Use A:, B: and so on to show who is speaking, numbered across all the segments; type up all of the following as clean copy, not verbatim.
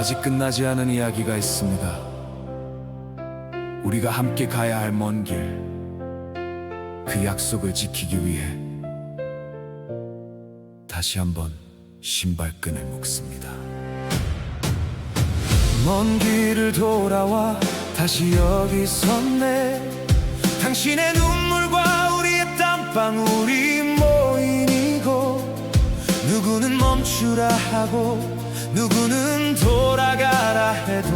A: 아직 끝나지 않은 이야기가 있습니다. 우리가 함께 가야 할 먼 길, 그 약속을 지키기 위해 다시 한번 신발끈을 묶습니다. 먼 길을 돌아와 다시 여기 섰네. 당신의 눈물과 우리의 땀방울이 모인 이곳. 누구는 멈추라 하고 누구는 돌아가라 해도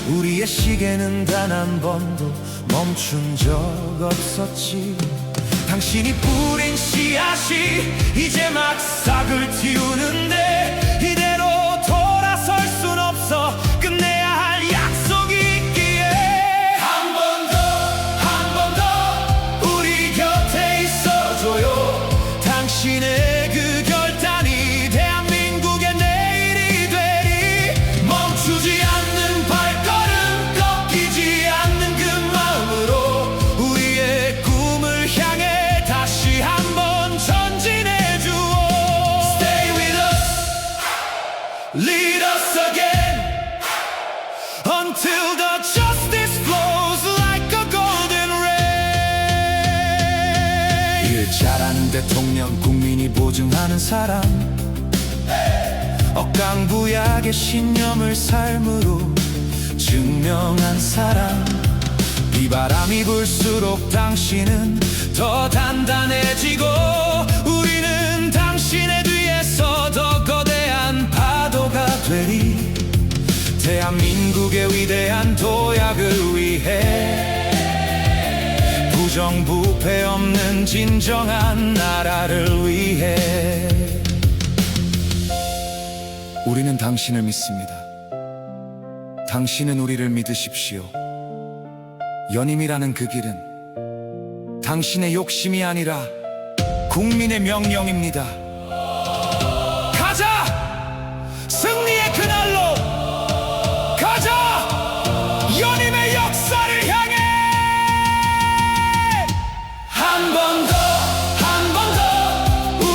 A: 우리의 시계는 단 한 번도 멈춘 적 없었지. 당신이 뿌린 씨앗이 이제 막 싹을 틔우는데 이대로 돌아설 순 없어. 끝내야 할 약속이 있기에 한 번 더 우리 곁에 있어줘요. 당신의 그 결단이 대한민국의 내일이 되리. 멈추지 않는 발걸음, 꺾이지 않는 그 마음으로 우리의 꿈을 향해 다시 한번 전진해 주오. Stay with us, lead us again until the justice flows like a golden rain. 일 잘하는 대통령, 국민이 보증하는 사람, 억강부약의 신념을 삶으로 증명한 사람. 비바람이 불수록 당신은 더 단단해지고 우리는 당신의 뒤에서 더 거대한 파도가 되리. 대한민국의 위대한 도약을 위해, 부정부패 없는 진정한 나라를 위해 우리는 당신을 믿습니다. 당신은 우리를 믿으십시오. 연임이라는 그 길은 당신의 욕심이 아니라 국민의 명령입니다. 가자! 승리의 그날로 가자! 연임의 역사를 향해! 한 번 더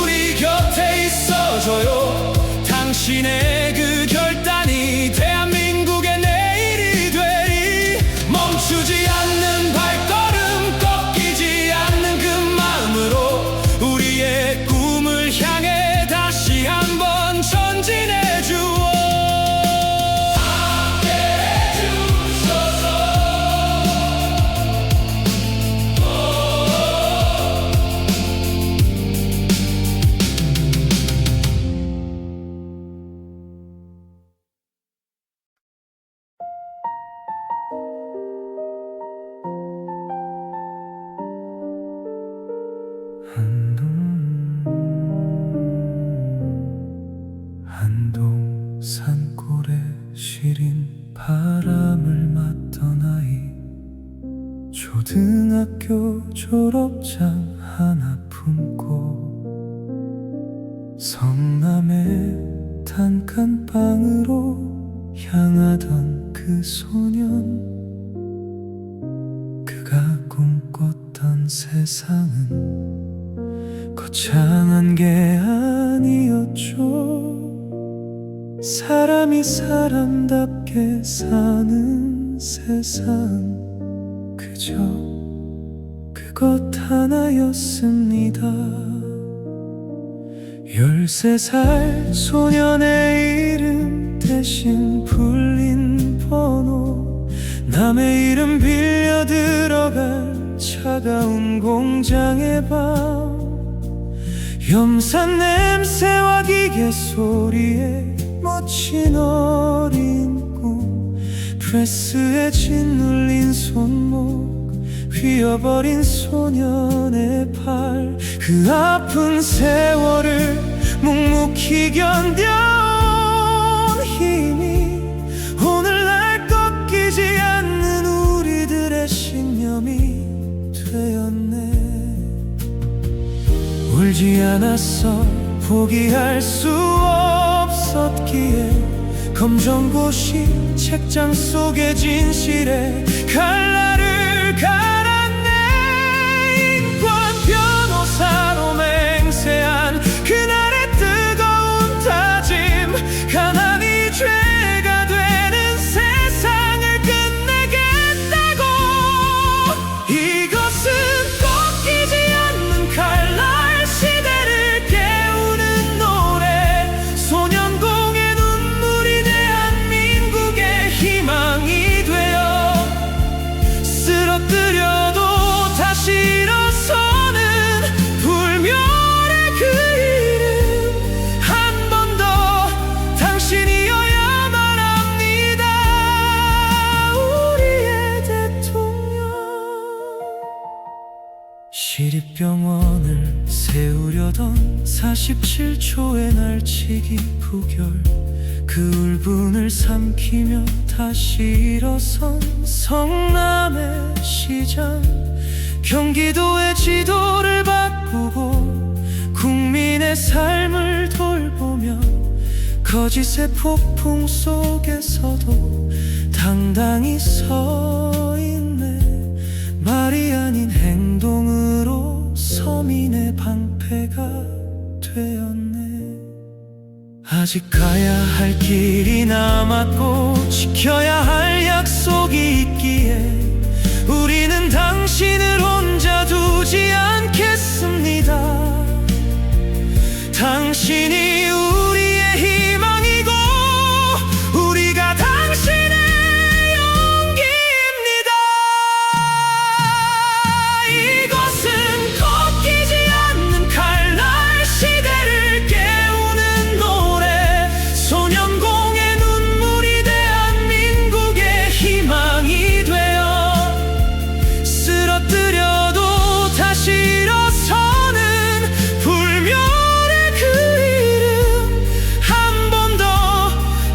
A: 우리 곁에 있어줘요. 당신의 그 결단이 대한민국의 내일이 되리. 멈추지 않는 발걸음, 꺾이지 않는 그 마음으로 우리의 꿈을 향해 다시 한번 전진해 주오.
B: 한동 산골에 시린 바람을 맞던 아이, 초등학교 졸업장 하나 품고 성남의 단칸방으로 향하던 그 소년. 그가 꿈꿨던 세상은 거창한 게 아니었죠. 사람이 사람답게 사는 세상, 그저 그것 하나였습니다. 13살 소년의 이름 대신 불린 번호, 남의 이름 빌려 들어갈 차가운 공장의 밤, 염산 냄새와 기계 소리에 묻힌 어린 꿈, 프레스에 짓눌린 손목, 휘어버린 소년의 팔. 그 아픈 세월을 묵묵히 견뎌온 힘이 오늘날 꺾이지 않는 우리들의 신념이 되었네. 울지 않았어, 포기할 수 없었기에 검정고시 책장 속의 진실에 칼날을 갈았네. 인권 변호사로 맹세한 그날의 뜨거운 다짐, 가난이 죄가 돼 시립병원을 세우려던 47초의 날치기 부결, 그 울분을 삼키며 다시 일어선 성남의 시장. 경기도의 지도를 바꾸고 국민의 삶을 돌보며 거짓의 폭풍 속에서도 당당히 서 있네. 말이 아닌 행동으로 서민의 방패가 되었네. 아직 가야 할 길이 남았고 지켜야 할 약속이 있기에 우리는 당신을 혼자 두지 않겠습니다. 당신이 우리의 희망이고 우리가 당신의 용기입니다. 이것은 꺾이지 않는 칼날, 시대를 깨우는 노래, 소년공의 눈물이 대한민국의 희망이 되어 쓰러뜨려도 다시 일어서는 불멸의 그 이름, 한 번 더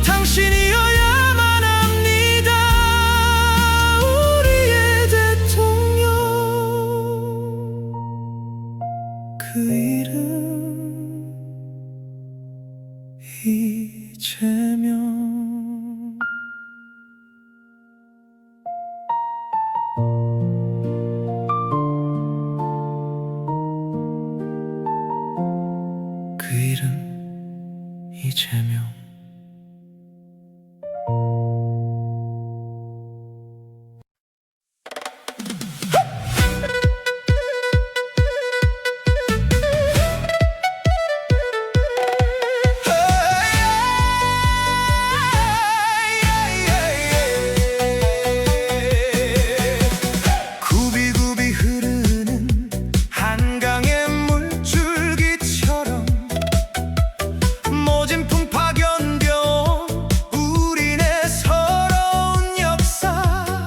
B: 당신이어야만 합니다. 우리의 대통령, 그 이름 이재명. 그 이름 이재명. 굽이굽이 흐르는 한강의 물줄기처럼 모진 풍파 견뎌 우리네 서러운 역사.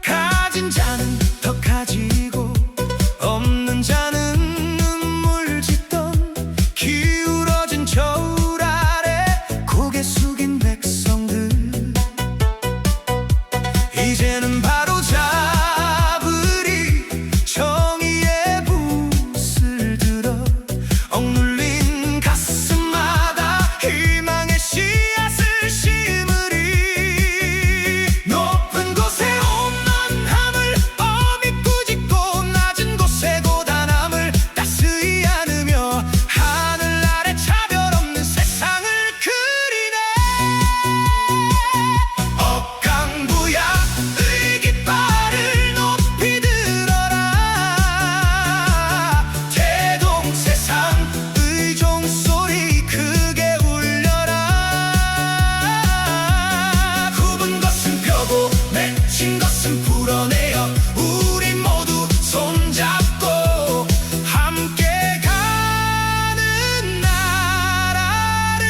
B: 가진 자는 더 가지고 없는 자는 눈물 짓던 기울어진 저울 아래 고개 숙인 백성들, 이제는 바로 잡으리 정의의 붓을 들어 억눌린 가슴마다 희망의 씨앗을 심으리. 높은 곳에 홈런함을 어미 꾸짖고 낮은 곳에 고단함을 따스히 안으며 하늘 아래 차별 없는 세상을 그리네. 억강부야 의깃발을 높이 들어라. 대동세상 의종소리 크게 울려라. 굽은 것은 펴고 맺힌 것은 풀어내어 우리 모두 손잡고 함께 가는 나라를,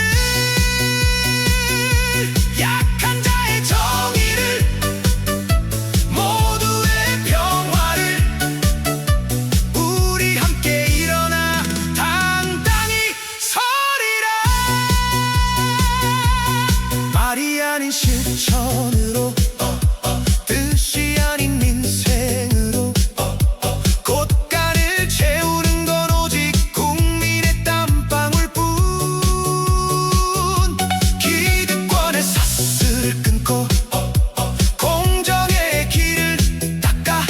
B: 약한 자의 정의를, 모두의 평화를, 우리 함께 일어나 당당히 서리라. 말이 아닌 실천으로, 뜻이 아닌 민생으로 곳간을 채우는 건 오직 국민의 땀방울뿐. 기득권의 사슬을 끊고 공정의 길을 닦아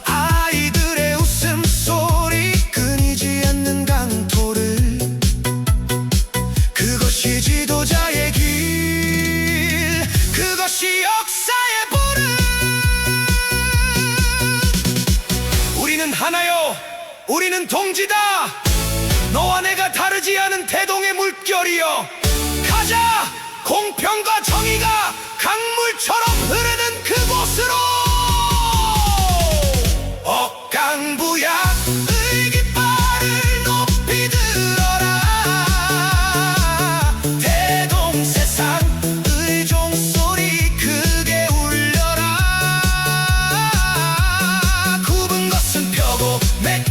B: 아이들의 웃음소리 끊이지 않는 강토를, 그것이 지도자의 길, 그것이 역사의 보름. 우리는 하나요, 우리는 동지다. 너와 내가 다르지 않은 대동의 물결이여, 가자. 공평과 정의가 강물처럼 흐르는 그곳으로. 억강부야 의깃발을 높이 들어라. 대동세상 의종소리 크게 울려라. 굽은 것은 펴고 맺힌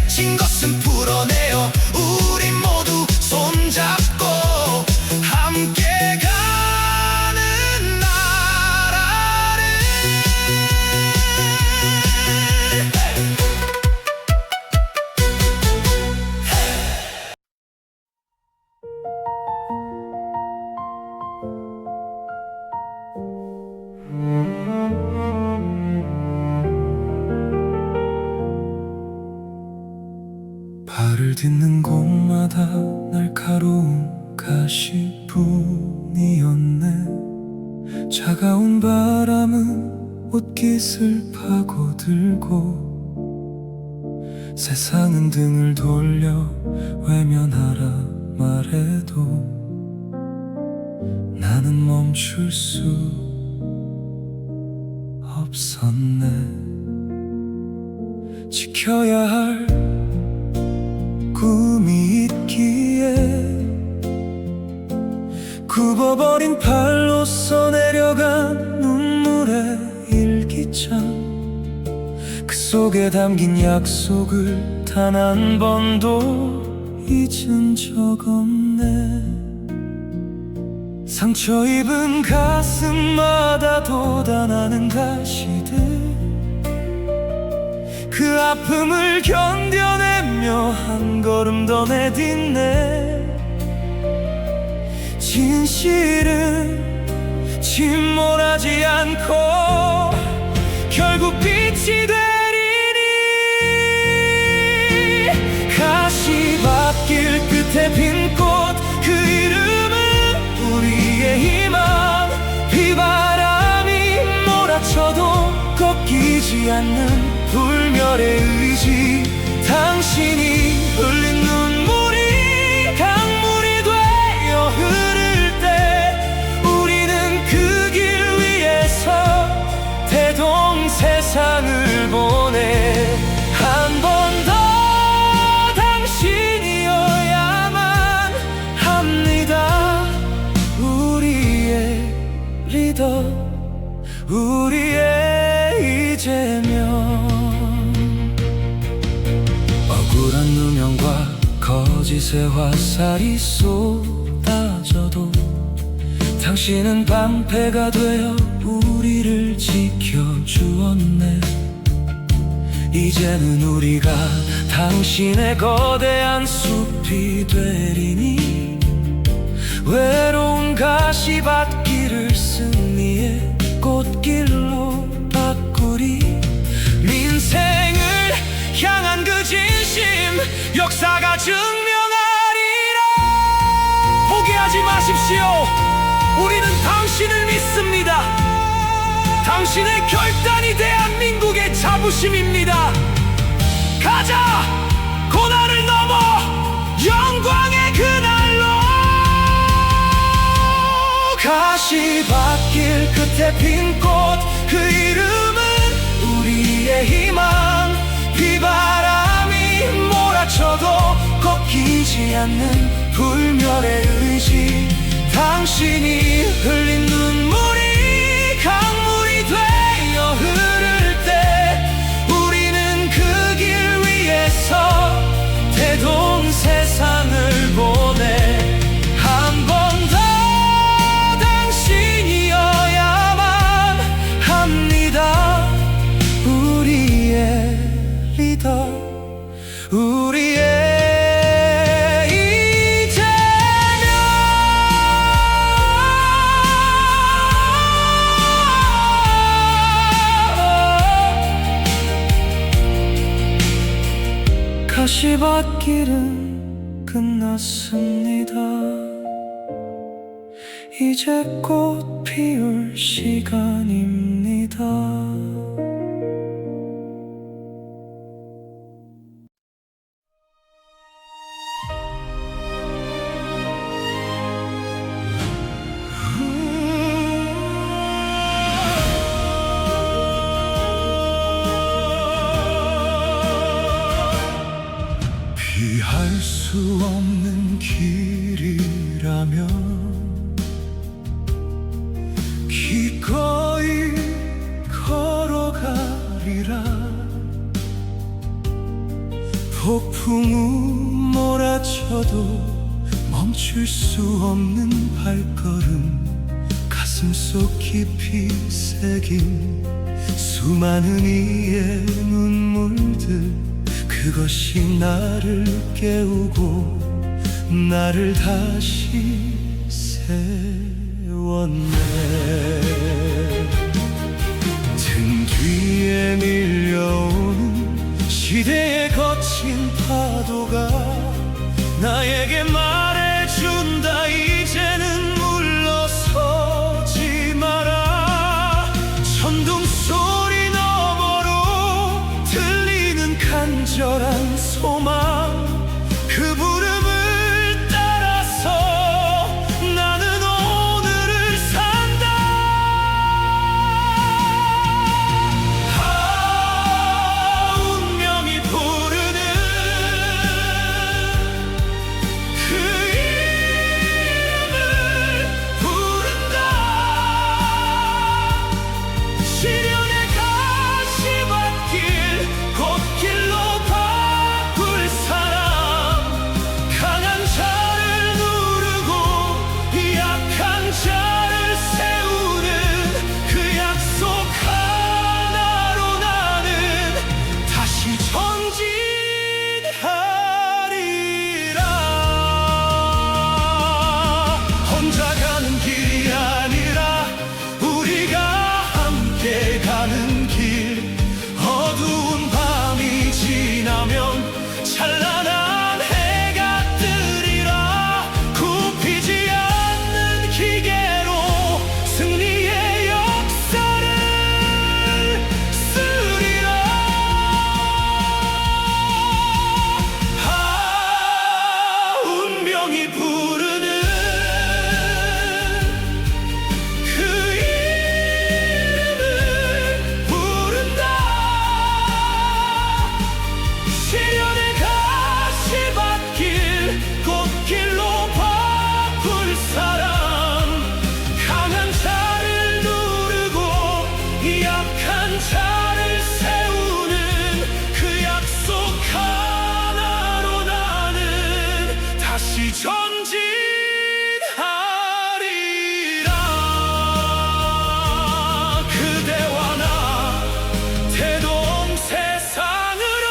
A: 딛는 곳마다 날카로운 가시뿐이었네. 차가운 바람은 옷깃을 파고들고 세상은 등을 돌려 외면하라 말해도 나는 멈출 수 없었네. 지켜야 할 꿈이 있기에 굽어버린 팔로써 내려간 눈물의 일기장, 그 속에 담긴 약속을 단 한 번도 잊은 적 없네. 상처 입은 가슴마다 돋아나는 가시들, 그 아픔을 견뎌내며 한 걸음 더 내딛네. 진실은 침몰하지 않고 결국 빛이 되리니. 가시밭길 끝에 핀 꽃, 그 이름은 우리의 희망. 비바람이 몰아쳐도 꺾이지 않는 불멸의 의지. 당신이 흘린 눈물이 강물이 되어 흐를 때 우리는 그 길 위에서 대동세상을 보내. 한 번 더 당신이어야만 합니다. 우리의 리더, 우리의 이재명. 억울한 누명과 거짓의 화살이 쏟아져도 당신은 방패가 되어 우리를 지켜주었네. 이제는 우리가 당신의 거대한 숲이 되리니. 외로운 가시밭길을 승리의 꽃길로 바꾸리. 민생을 향한 그 진심, 역사가 증명하리라. 포기하지 마십시오. 우리는 당신을 믿습니다. 당신의 결단이 대한민국의 자부심입니다. 가자! 고난을 넘어 영광의 그날로. 가시밭길 끝에 핀 꽃, 그 이름은 우리의 희망. 비바람이 몰아쳐도 꺾이지 않는 불멸의 의지. 당신이 흘린 눈물이 강물이 되어 흐를 때 우리는 그 길 위에서 대동세상을 보내. 한 번 더 당신이어야만 합니다. 우리의 리더, 우리의 가시밭길은 끝났습니다. 이제 꽃 피울 시간입니다. 피할 수 없는 길이라면 기꺼이 걸어가리라. 폭풍우 몰아쳐도 멈출 수 없는 발걸음. 가슴속 깊이 새긴 수많은 이의 눈물들, 그것이 나를 깨우고 나를 다시 세웠네. 등 뒤에 밀려오는 시대의 거친 파도가
B: 간절한 소망 그 부름을 따라서 나는 오늘을 산다. 운명이 부르는 그 이름을 부른다. 시련의 가시밭길 꽃길로 바꿀 사람 강한 자를 누르고 약한 자를 세우는 그 약속 하나로 나는 다시 전진하리라. 혼자 가는 길이 아니라 우리가 함께 가는 길. 어두운 밤이 지나면 찬란한 해가 뜨리라. 굽히지 않는 기계로 승리의 역사를 쓰리라. 운명이 부르는 그 이름을 부른다. 시련의 가시밭길 꽃길로 바꿀 사람 강한 자를 누르고 약한 자를 세우는 그 약속 하나로 나는 다시 전진하리라. 그대와 나 대동 세상으로.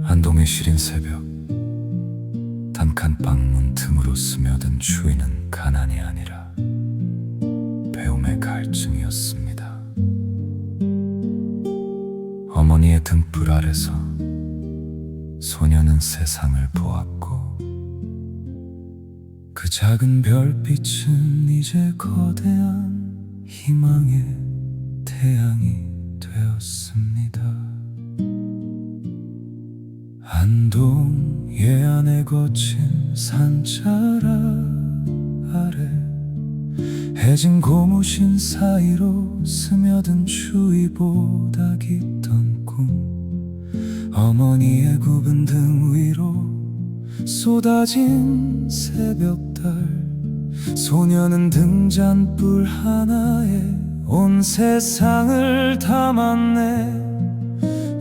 A: 안동의 시린 새벽, 단칸 방문 틈으로 스며든 추위는 가난이 아니라 배움의 갈증이었습니다. 어머니의 등불 아래서 소녀는 세상을 보았고 그 작은 별빛은 이제 거대한 희망의 태양이 되었습니다. 안동 예안의 거친 산자락 아래 해진 고무신 사이로 스며든 추위보다 깃던 꿈. 어머니의 굽은 등 위로 쏟아진 새벽달. 소녀는 등잔불 하나에 온 세상을 담았네.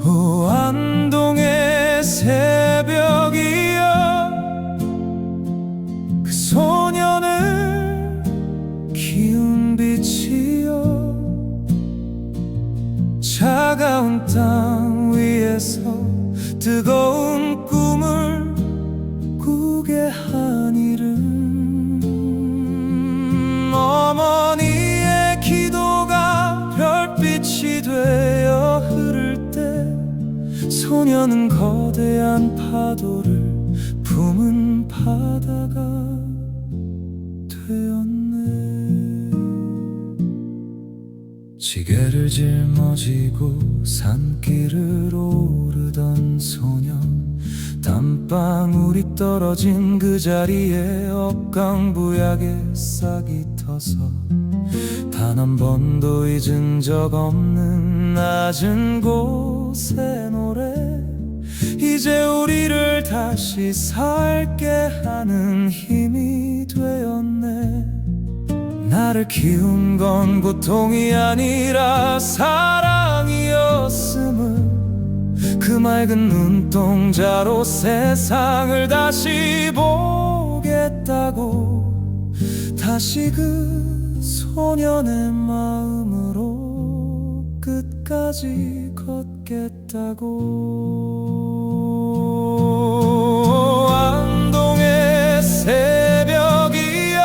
A: 오 안동의 새벽이여, 그 소년을 키운 빛이여. 차가운 땅 위에서 뜨거운 꿈을 꾸게 한 이름. 어머니의 기도가 별빛이 되어 흐를 때 소녀는 거대한 파도를 품은 바다가 되었네. 지게를 짊어지고 산길을 오르던 소녀. 땀방울이 떨어진 그 자리에 억강부약에 싹이 터서 단 한 번도 잊은 적 없는 낮은 곳의 노래. 이제 우리를 다시 살게 하는 힘이 되었네. 나를 키운 건 고통이 아니라 사랑이었음을 그 맑은 눈동자로 세상을 다시 보겠다고. 다시 그 소년의 마음으로 끝까지 걷겠다고. 안동의 새벽이여,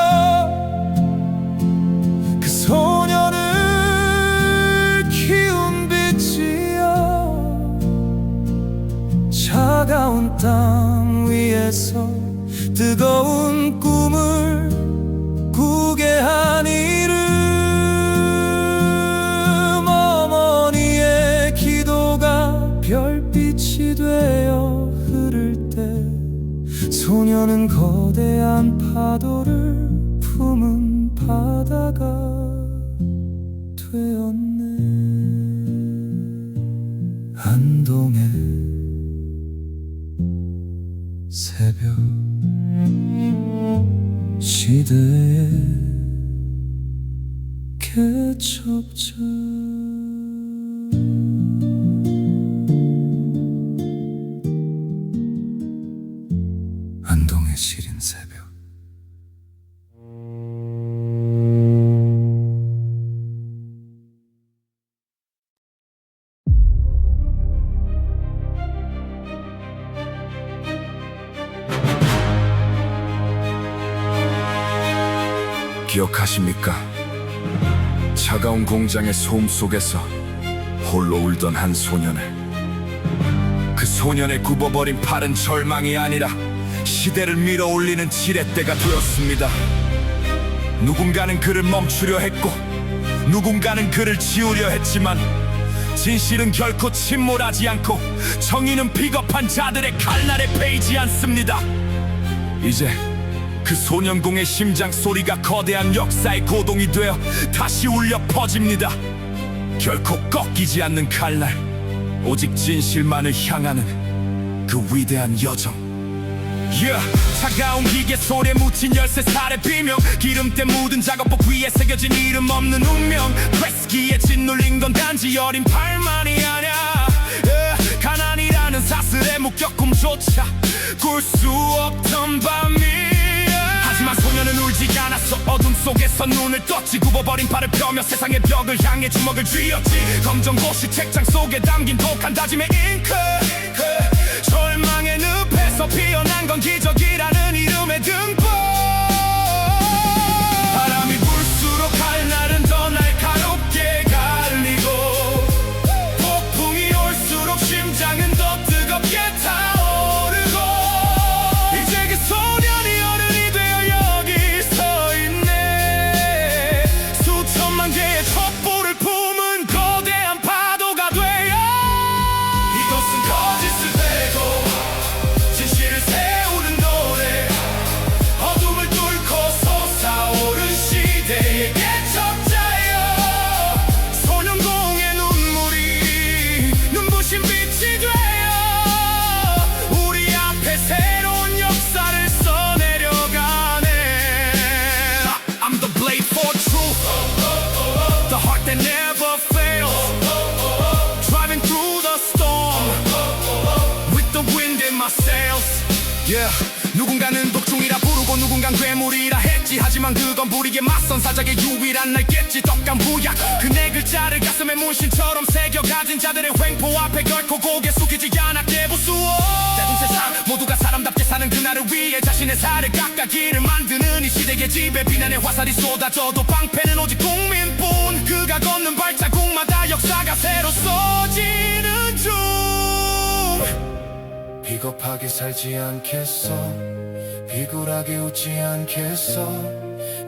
B: 뜨거운 꿈을 꾸게 한 이름, 어머니의 기도가 별빛이 되어 흐를 때 소녀는 거대한 파도를 품은 바다가 되었네. 안동의 새벽 시대의 개척자. 안동의 시린 새벽.
A: 기억하십니까? 차가운 공장의 소음 속에서 홀로 울던 한 소년을, 그 소년의 굽어버린 팔은 절망이 아니라 시대를 밀어올리는 지렛대가 되었습니다. 누군가는 그를 멈추려 했고 누군가는 그를 지우려 했지만 진실은 결코 침몰하지 않고 정의는 비겁한 자들의 칼날에 베이지 않습니다. 이제 그 소년공의 심장 소리가 거대한 역사의 고동이 되어 다시 울려 퍼집니다. 결코 꺾이지 않는 칼날, 오직 진실만을 향하는 그 위대한 여정. 차가운 기계 소리에 묻힌 13살의 비명, 기름때 묻은 작업복 위에 새겨진 이름 없는 운명. 프레스기에 짓눌린 건 단지 어린 팔만이 아냐. 가난이라는 사슬의 목격꿈조차 꿀 수 없던 밤이. 하지만 소녀는 울지 않았어. 어둠 속에서 눈을 떴지. 굽어버린 팔을 펴며 세상의 벽을 향해 주먹을 쥐었지. 검정고시 책장 속에 담긴 독한 다짐의 잉크. 절망의 늪에서 피어난 건 기적이라는 이름의 등불. 바람이 불수록 칼날은 더 날카롭게 갈리고, 폭풍이 올수록 심장은 더 뜨겁게 타오르고, 이제 그 소년이 어른이 되어 여기 서 있네. 수천만 개의 촛불을 품은 거대한 파도가 되어 이곳은 거짓을 베고 진실을 세우는 노래. 어둠을 뚫고 솟아오른 시대의 개척자여. 소년공의 눈물이 눈부신 빛이 되어 우리 앞에 새로운 역사를 써내려가네. I'm the blade for truth, the heart that never fails, driving through the storm with the wind in my sails. 누군가는 독종이라 부르고 누군간 괴물이라 했지. 하지만 그건 불이게 맞선 사자의 유일한 날겠지. 떡간 부약 그 네 글자를 가슴에 문신처럼 새겨 가진 자들의 횡포 앞에 결코 고개 숙이지 않았게 부수어. 대중 세상 모두가 사람답게 사는 그날을 위해 자신의 살을 깎아기를 만드는 이 시대의 집에 비난의 화살이 쏟아져도 방패는 오직 국민뿐. 그가 걷는 발자국마다 역사가 새로 써지는 중. 비겁하게 살지 않겠어, 비굴하게 웃지 않겠어.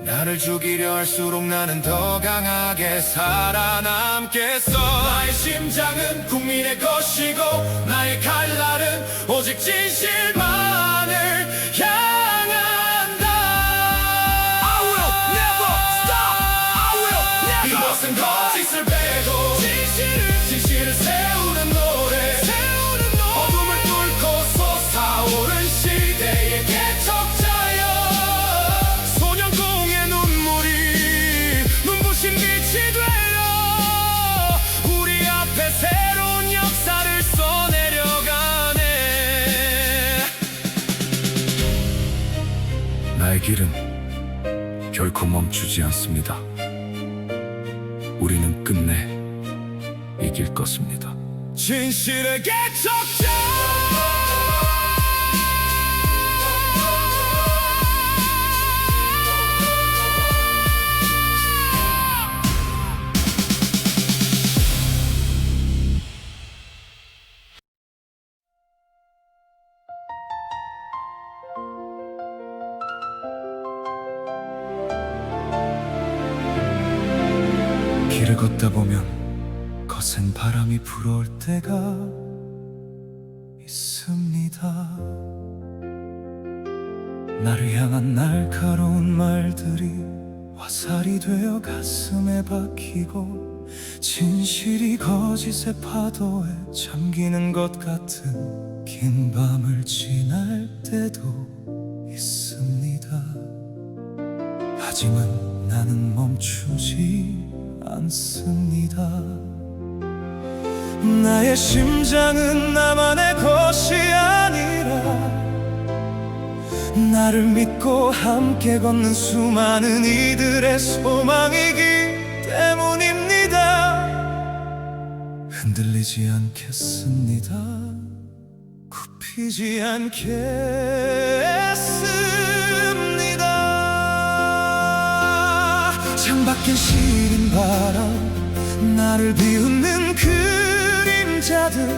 A: 나를 죽이려 할수록 나는 더 강하게 살아남겠어. 나의 심장은 국민의 것이고 나의 칼날은 오직 진실만을 향한다. I will never stop, I will never. 이것은 거짓을 베고 진실을 세우는 노래. 어둠을 뚫고 솟아오른 시대의 개척자여. 소년공의 눈물이 눈부신 빛이 되어 우리 앞에 새로운 역사를 써내려가네. 나의 길은 결코 멈추지 않습니다. 우리는 끝내 이길 것입니다.
B: 진실의 개척자.
A: 걷다 보면 거센 바람이 불어올 때가 있습니다. 나를 향한 날카로운 말들이 화살이 되어 가슴에 박히고 진실이 거짓의 파도에 잠기는 것 같은 긴 밤을 지날 때도 있습니다. 하지만 나는 멈추지 않습니다. 나의 심장은 나만의 것이 아니라 나를 믿고 함께 걷는 수많은 이들의 소망이기 때문입니다. 흔들리지 않겠습니다. 굽히지 않겠습니다. 창밖엔 시린 바람, 나를 비웃는 그림자들,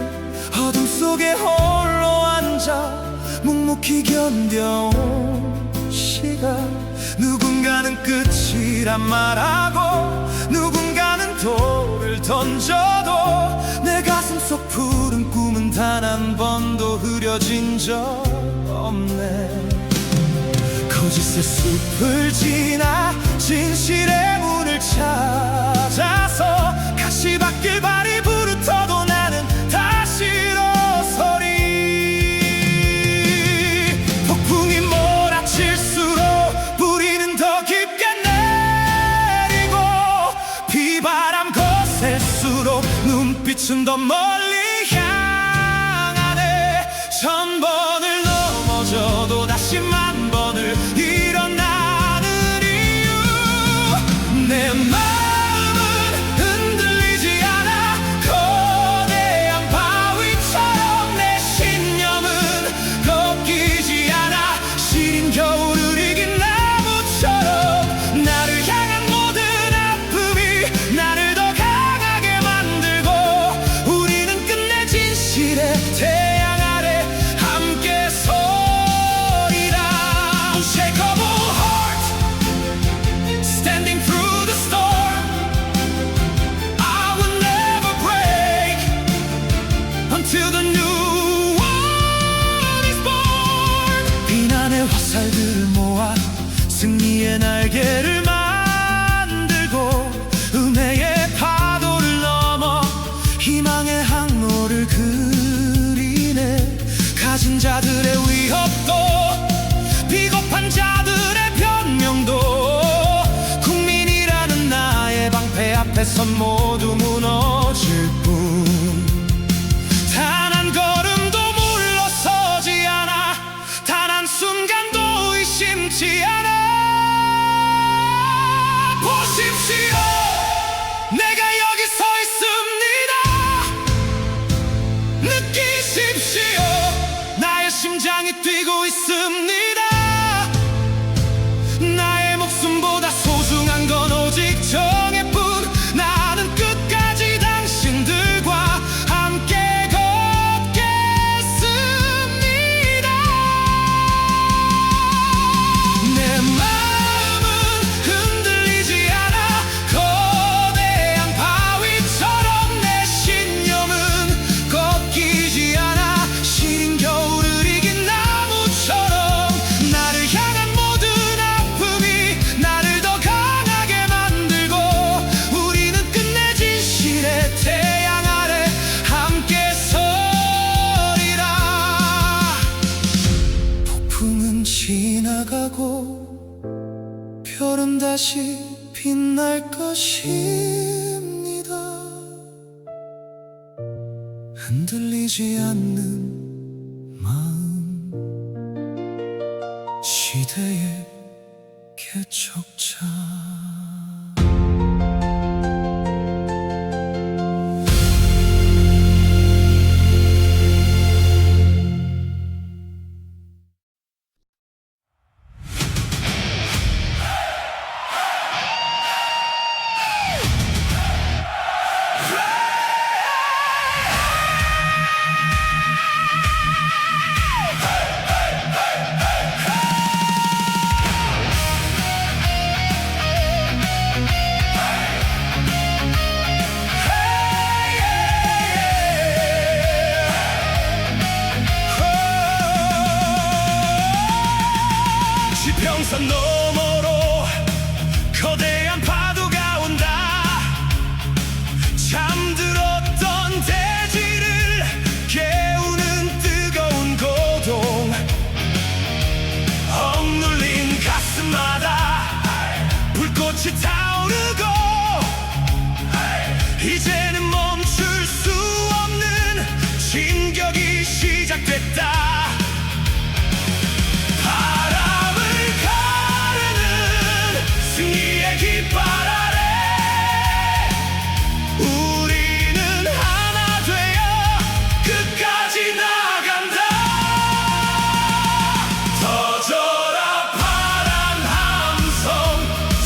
A: 어둠 속에 홀로 앉아 묵묵히 견뎌온 시간. 누군가는 끝이란 말하고 누군가는 돌을 던져도 내 가슴 속 푸른 꿈은 단 한 번도 흐려진 적 없네. 거짓의 숲을 지나 진실의 문을 찾아서 가시밭길 발이 부르터도 나는 다시 일어서리. 폭풍이 몰아칠수록 뿌리는 더 깊게 내리고 비바람 거셀수록 눈빛은 더 멀리 향하네. 천 번을 넘어져도 다시 만 번을 일어나는 이유, 내 마음은 흔들리지 않아. 거대한 바위처럼 내 신념은 꺾이지 않아. 시린 겨울을 이긴 나무처럼 나를 향한 모든 아픔이 나를 더 강하게 만들고 우리는 끝내 진실의 태양 아래 함께 서리라. Unshakable heart, standing through the storm. I will never break until the new one is born. 비난의 화살들을 모아 승리의 날개를 만들고 은혜의 파도를 넘어 희망의 항로를 그리네. 가진 자들의 위협도 비겁한 자들의 변명도 국민이라는 나의 방패 앞에선 모두 무너질 뿐 단 한 걸음도 물러서지 않아. 단 한순간도 의심치 않아. 보십시오, 내가 여기 서 있습니다. 느끼십시오, 나의 심장이 뛰고 있습니다. 나의 목숨보다 소중한 건 오직 정의뿐. 나는 끝까지 당신들과 함께 걷겠습니다. 내 마음은 흔들리지 않아. 거대한 바위처럼 내 신념은 꺾이지 않아. 시린 겨울을 이긴 나무처럼 나를 향한 모든 아픔이 나를 더 강하게 만들고 우리는 끝내 진실의 태양 아래 함께 서리라. 폭풍은 지나가고 별은 다시 빛날 것입니다. 흔들리지 않는 마음, 시대의 개척자. 지평선 너머로 거대한 파도가 온다. 잠들었던 대지를 깨우는 뜨거운 고동. 억눌린 가슴마다 불꽃이 타오르고 이제는 멈출 수 없는 진격이 시작됐다. 승리의 깃발 아래 우리는 하나 되어 끝까지 나간다. 터져라 파란 함성,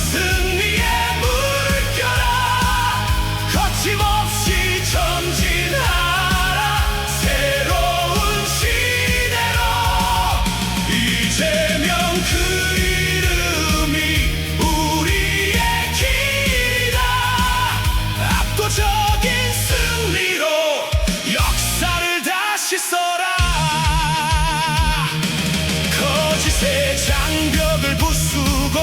A: 승리의 물결아. 거침없이 전진하라. 새로운 시대로. 이재명 그 이름이 적인 승리로 역사를 다시 써라. 거짓의 장벽을 부수고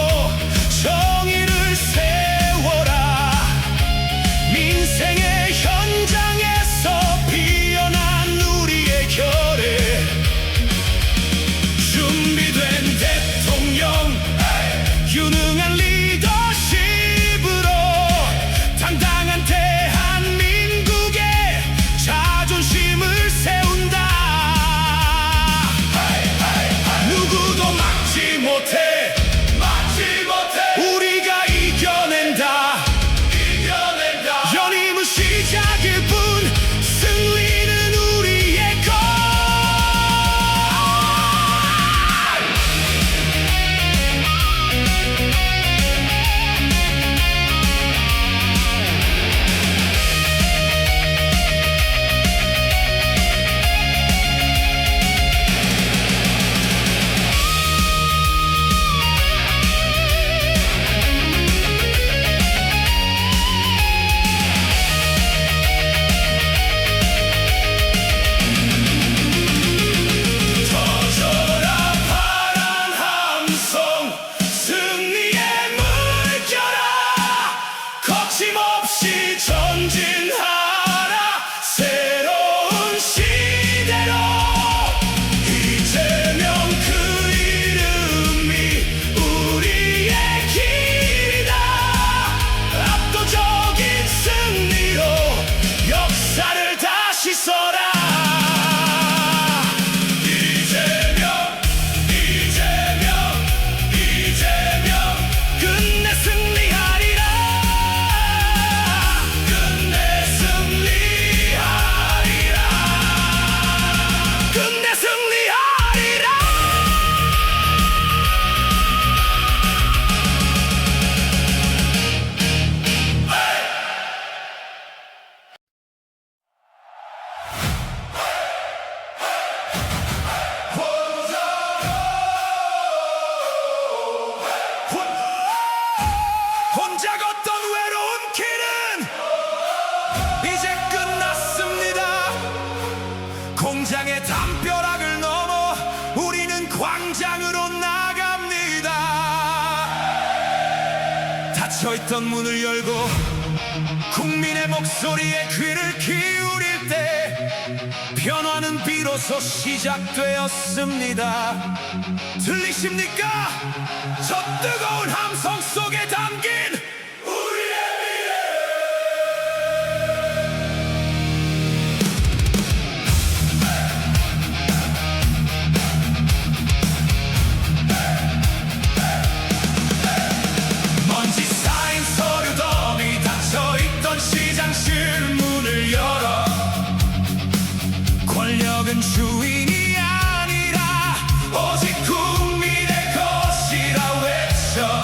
A: 정의를 세워라. 민생의 현장에서 피어난 우리의 결의. 준비된 대통령, 유능한 리더십으로 당당한 자존심을 세운다. 누구도 막지 못해. 우리가 이겨낸다. 연임은 시작일 뿐 승리는 우리의 것. 거침없이 전진하라. 새로운 시대로. 이재명 그 이름이 우리의 길이다. 압도적인 승리로 역사를 다시 써라. 끝내 승리하리라. 끝내 승리하리라. 혼자 걷던 외로운 길은 이제 끝났습니다. 공장의 담벼락을 넘어 우리는 광장으로 나갑니다. 닫혀있던 문을 열고 국민의 목소리에 귀를 기울일 때 변화는 비로소 시작되었습니다. 들리십니까? 저 뜨거운 함성 속에 담긴 우리의 미래. 먼지 쌓인 서류 더미, 닫혀있던 시장실 문을 열어 권력은 주인이 아니라 오직 국민의 것이라 외쳐.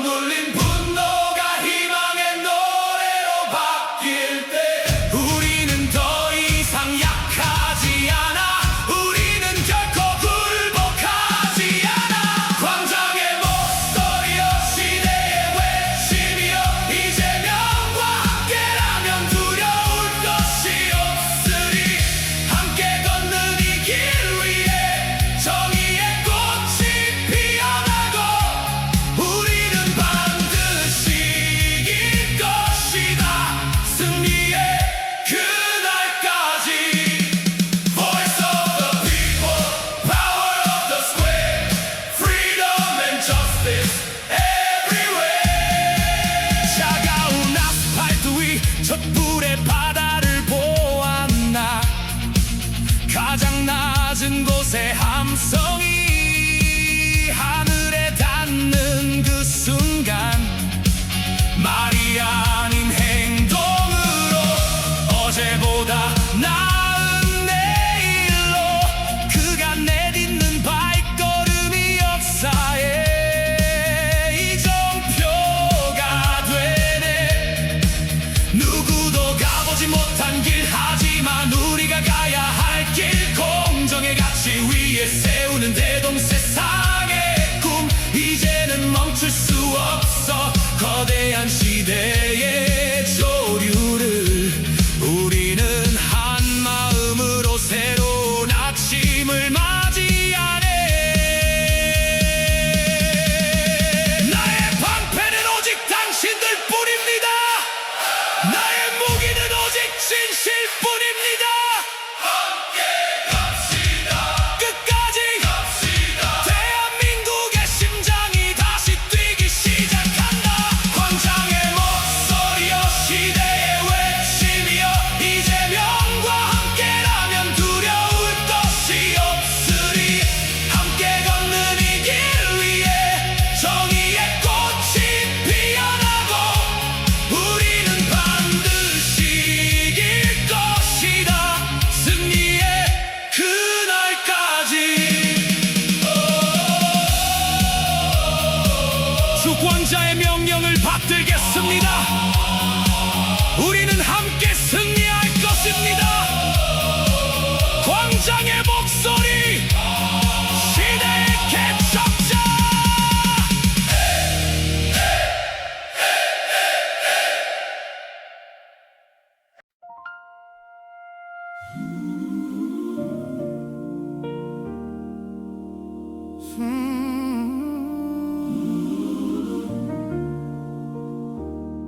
A: 억눌린 분노가 희망의 노래로 바뀔 때 우리는 더 이상 약하지 않아. 우리는 결코 굴복하지 않아. 광장의 목소리여 시대의 외침이여 이재명과 함께라면 두려울 것이 없으리. 함께 걷는 이 길 위에 정의의 꽃이 피어나고 우리는 반드시 이길 것이다. 승리의 그날까지. Voice of the people, power of the square, freedom and justice everywhere. 차가운 아스팔트 위 촛불의 바다를 보았나. 가장 낮은 곳에 함성이 하늘에 닿는 그 순간 말이 아닌 행동으로 어제보다 나은 내일로 그가 내딛는 발걸음이 역사의 이정표가 되네. 누구도 가보지 못한 길 하지만 우리가 가야 할 길 공정의 가치 위에 세우는 대동세상의 꿈 이제는 멈출 수 없어. 거대한 시대의 조류를 우리는 한 마음으로 새로운 아침을 맞이하네. 나의 방패는 오직 당신들뿐입니다. 나의 무기는 오직 진실뿐입니다. 함께 갑시다. 끝까지 갑시다. 대한민국의 심장이 다시 뛰기 시작한다. 광장의 목소리여 시대의 외침이여 이재명과 함께라면 두려울 것이 없으리. 함께 걷는 이 길 위에 정의의 꽃이 피어나고 우리는 반드시 이길 것이다. 승리의 그날까지. 주권자의 명령을 받들겠습니다. 우리는 함께 승리할 것입니다. 광장의 목소리 시대의 개척자.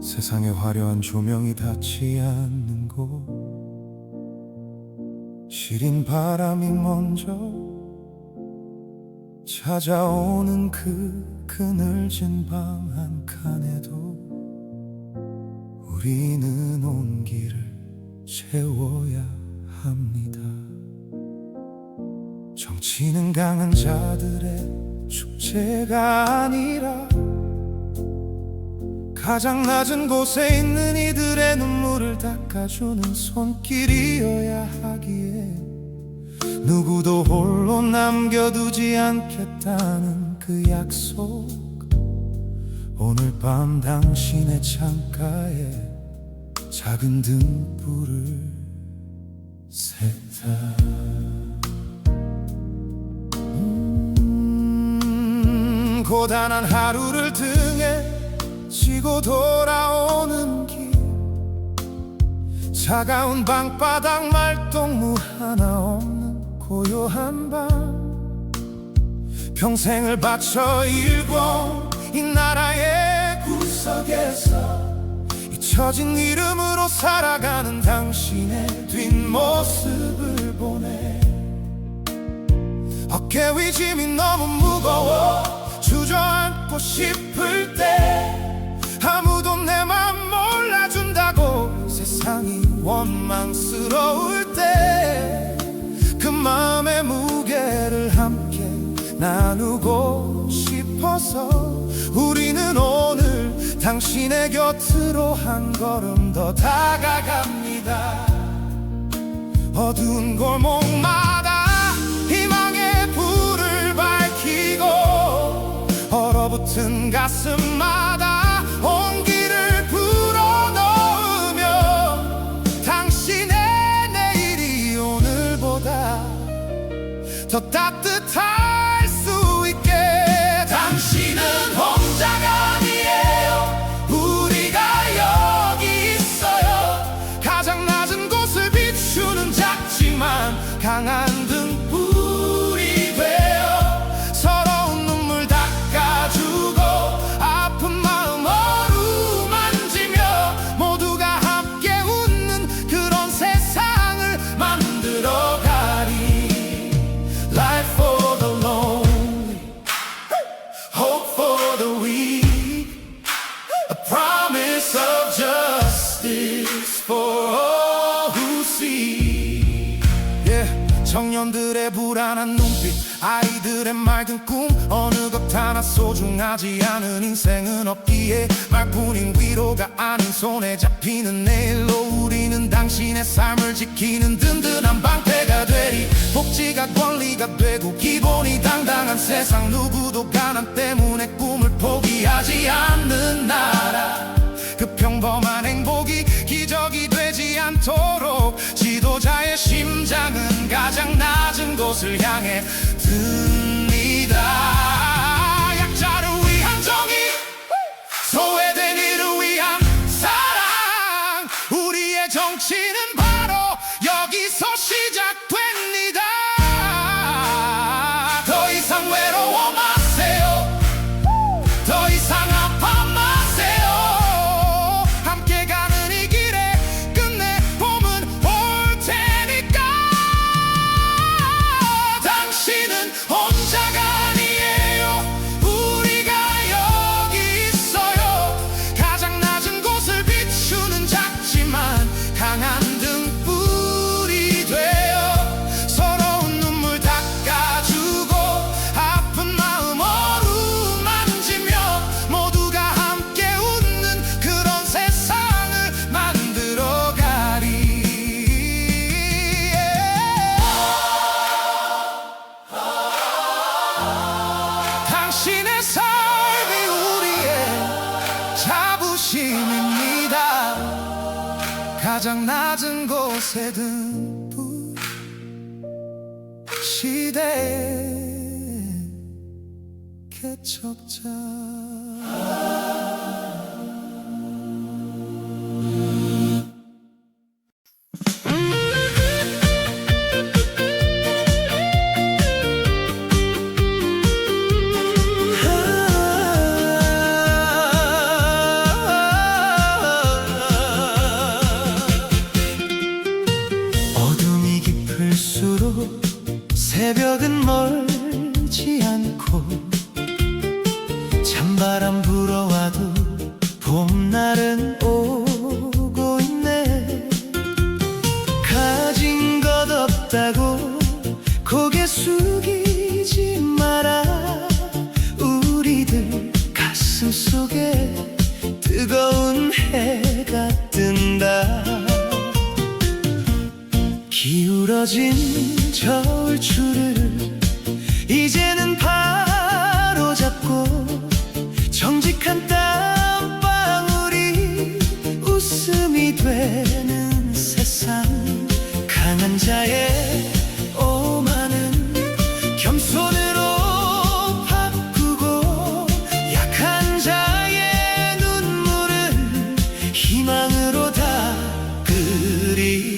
B: 세상에 화려한 조명이 닿지 않는 곳 시린 바람이 먼저 찾아오는 그 그늘진 방 한 칸에도 우리는 온기를 채워야 합니다. 정치는 강한 자들의 축제가 아니라 가장 낮은 곳에 있는 이들의 눈물을 닦아주는 손길이어야 하기에 누구도 홀로 남겨두지 않겠다는 그 약속 오늘 밤 당신의 창가에 작은 등불을 셋다 고단한 하루를 등에 지고 돌아오는 길 차가운 방바닥 말동무 하나 없는 고요한 밤 평생을 바쳐 일궈 이 나라의 구석에서 잊혀진 이름으로 살아가는 당신의 뒷모습을 보네. 어깨 위 짐이 너무 무거워 주저앉고 싶을 때 아무도 내 맘 몰라준다고 세상이 원망스러울 때 그 마음의 무게를 함께 나누고 싶어서 우리는 오늘 당신의 곁으로 한 걸음 더 다가갑니다. 어두운 골목마다 희망의 불을 밝히고 얼어붙은
A: 튼 가슴마다 온기를 불어넣으며 당신의 내일이 오늘보다 더 따뜻할 수 있게. 당신은 혼자가 아니에요. 우리가 여기 있어요. 가장 낮은 곳을 비추는 작지만 강한 등불이 되어 서러운 눈물 닦아주고 아픈 마음 어루만지며 모두가 함께 웃는 그런 세상을 만들어가리. Life for the lonely, hope for the weak, a promise of justice for all who see. 청년들의 불안한 눈빛, 아이들의 맑은 꿈, 어느 것 하나 소중하지 않은 인생은 없기에 말뿐인 위로가 아닌 손에 잡히는 내일로 우리는 당신의 삶을 지키는 든든한 방패가 되리. 복지가 권리가 되고 기본이 당당한 세상, 누구도 가난 때문에 꿈을 포기하지 않는 나라. 그 평범한 행복이 기적이 되지 않도록 지도자의 심장은 가장 낮은 곳을 향해 듭니다. 약자를 위한 정의, 소외된 이를 위한 사랑, 우리의 정치는 바로 여기서 시작됩니다. 더 이상 외로워 마세요. 더 이상 아파 마세요. 함께 가는 이 길에 끝내 봄은 올 테니까. 당신은 혼자가 아니에요. 우리가 여기 있어요. 가장 낮은 곳을 비추는 작지만 강한 등불이 되어 서러운 눈물 닦아주고 아픈 마음 어루만지며 모두가 함께 웃는 그런 세상을 만들어가리. 당신의 삶이 우리의 자부심입니다. 가장 낮은 곳에 든 불, 시대의 개척자.
B: 어둠이 깊을수록 새벽은 멀지 않고 찬바람 불어와도 봄날은 오고 있네. 가진 것 없다고 고개 숙이지 마라. 우리들 가슴 속에 뜨거운 해가 뜬다. 기울어진 저울추를 이제는 바로 잡고 정직한 땀방울이 웃음이 되는 세상. 강한 자의 오만은 겸손으로 바꾸고 약한 자의 눈물을 희망으로 닦으리.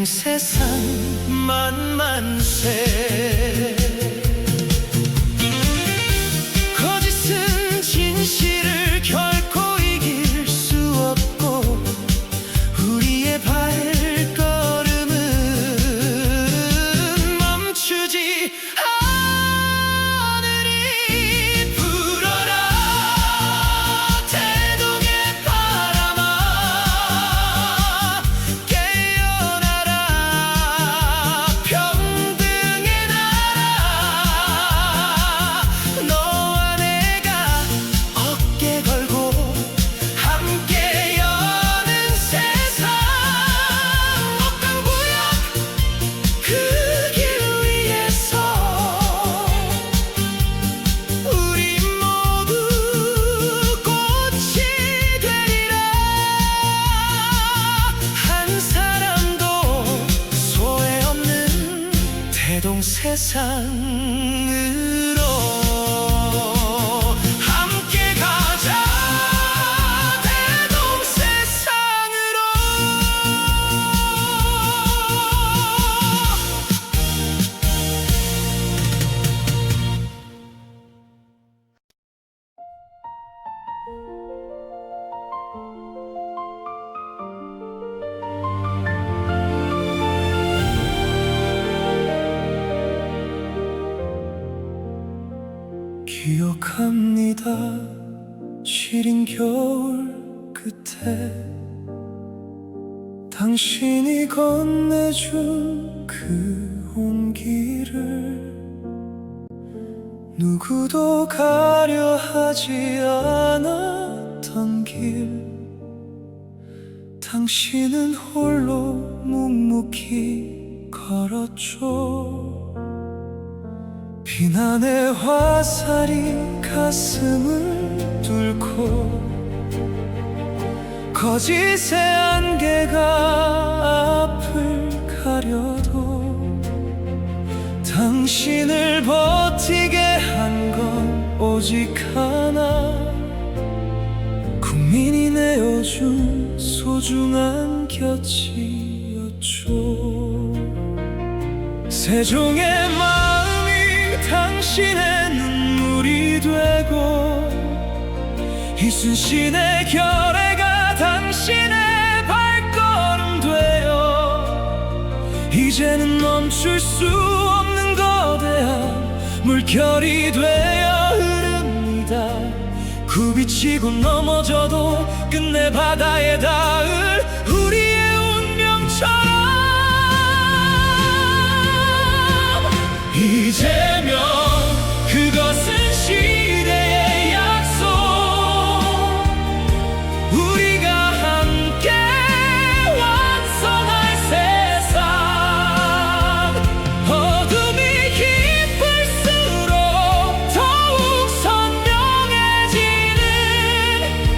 B: 세상 만만세. 거짓은 진실을 결코 이길 수 없고 세상으로 함께 가자 대동세상으로. 기억합니다. 시린 겨울 끝에 당신이 건네준 그 온기를 누구도 가려 하지 않았던 길, 당신은 홀로 묵묵히 걸었죠. 비난의 화살이 가슴을 뚫고 거짓의 안개가 앞을 가려도 당신을 버티게 한 건 오직 하나, 국민이 내어준 소중한 곁이었죠. 세종의 마음이 당신의 눈물이 되고 이순신의 결의가 당신의 발걸음 되어 이제는 멈출 수 없는 거대한 물결이 되어 흐릅니다. 굽이치고 넘어져도 끝내 바다에 닿을 우리의 운명처럼. 이재명, 그것은 시대의 약속, 우리가 함께 완성할 세상. 어둠이 깊을수록 더욱 선명해지는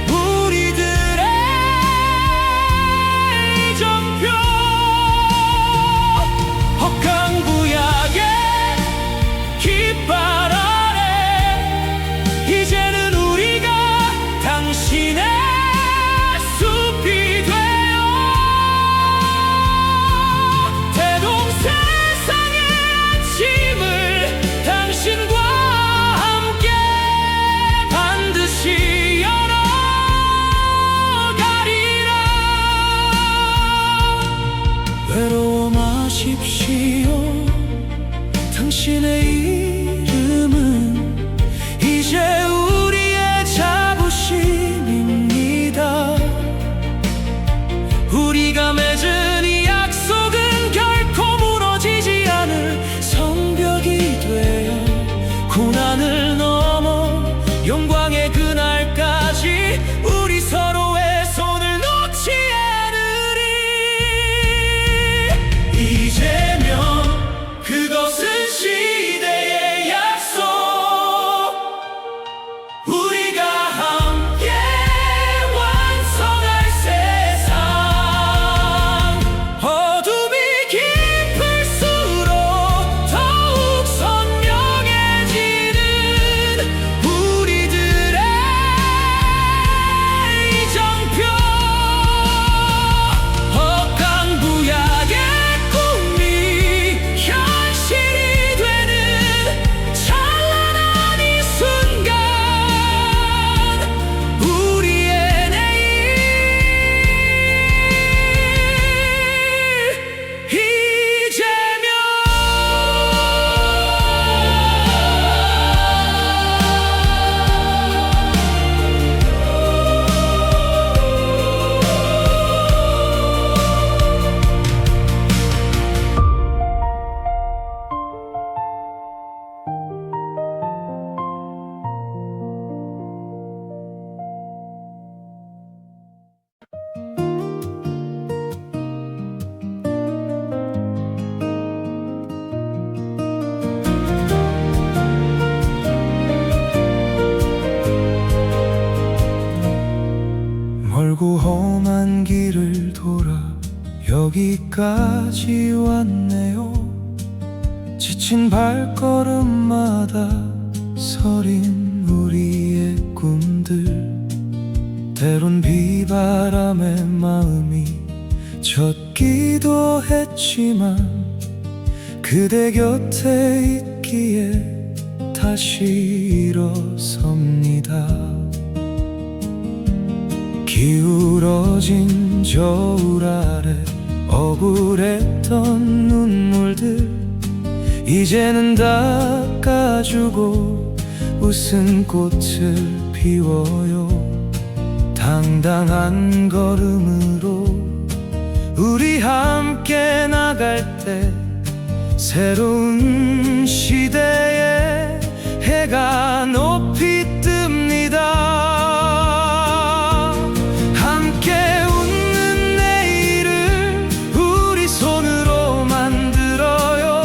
B: 우리들의 이정표. 억강부약의 깃발 아래 이제는 우리가 당신의 숲이 되어 대동세상의 아침을 당신과 함께 반드시 열어가리라. 외로워 마십시오. 당신의 이름은 이제 우리의 자부심입니다. 우리가 맺은 이 약속은 결코 무너지지 않을 성벽이 되어 고난을 넘어 영광의 그날까지 우리 서로의 손을 놓지 않으리. 이재명, 그것은 시대의 약속, 우리가 함께 완성할 세상. 어둠이 깊을수록 더욱 선명해지는 우리들의 이정표. 억강부약의 꿈이 현실이 되는 찬란한 이 순간, 우리의 내일 이재명. 멀고 험한 길을 돌아 여기까지 왔네요. 지친 발걸음마다 서린 우리의 꿈들, 때론 비바람에 마음이 젖기도 했지만 그대 곁에 있기에 다시 일어섭니다. 기울어진 저울 아래 억울했던 눈물들 이제는 닦아주고 웃음꽃을 피워요. 당당한 걸음으로 우리 함께 나갈 때 새로운 시대에 해가 높이 뜹니다. 함께 웃는 내일을 우리 손으로 만들어요.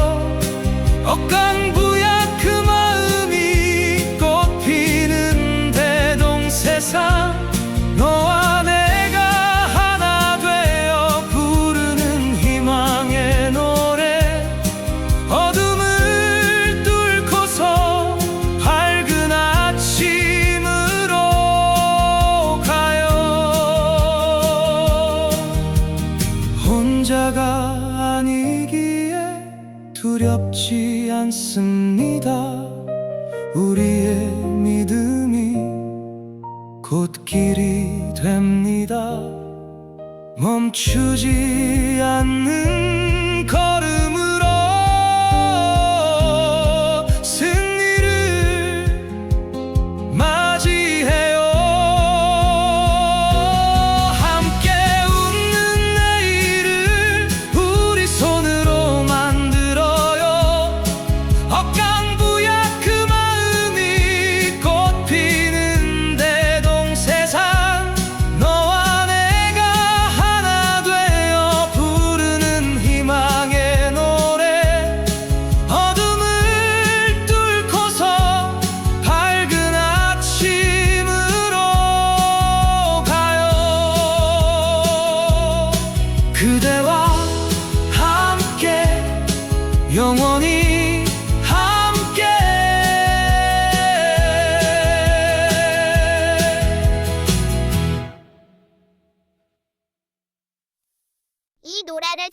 B: 억강부약 그 마음이 꽃피는 대동세상, 너와 내가 하나 되어 부르는 희망의 노래. 어둠을 뚫고서 밝은 아침으로 가요. 혼자가 아니기에 두렵지 않습니다. 우리의 믿음이 곧 길이 됩니다. 멈추지 않는 걸음으로 승리를 맞이해요. 함께 웃는 내일을 우리 손으로 만들어요. 억강부약 그 마음이 꽃피는 대동세상, 너와 내가 하나 되어 부르는 희망의 노래. 어둠을 뚫고서 밝은 아침으로 가요. 그대와 함께 영원히 함께.
C: 이 노래를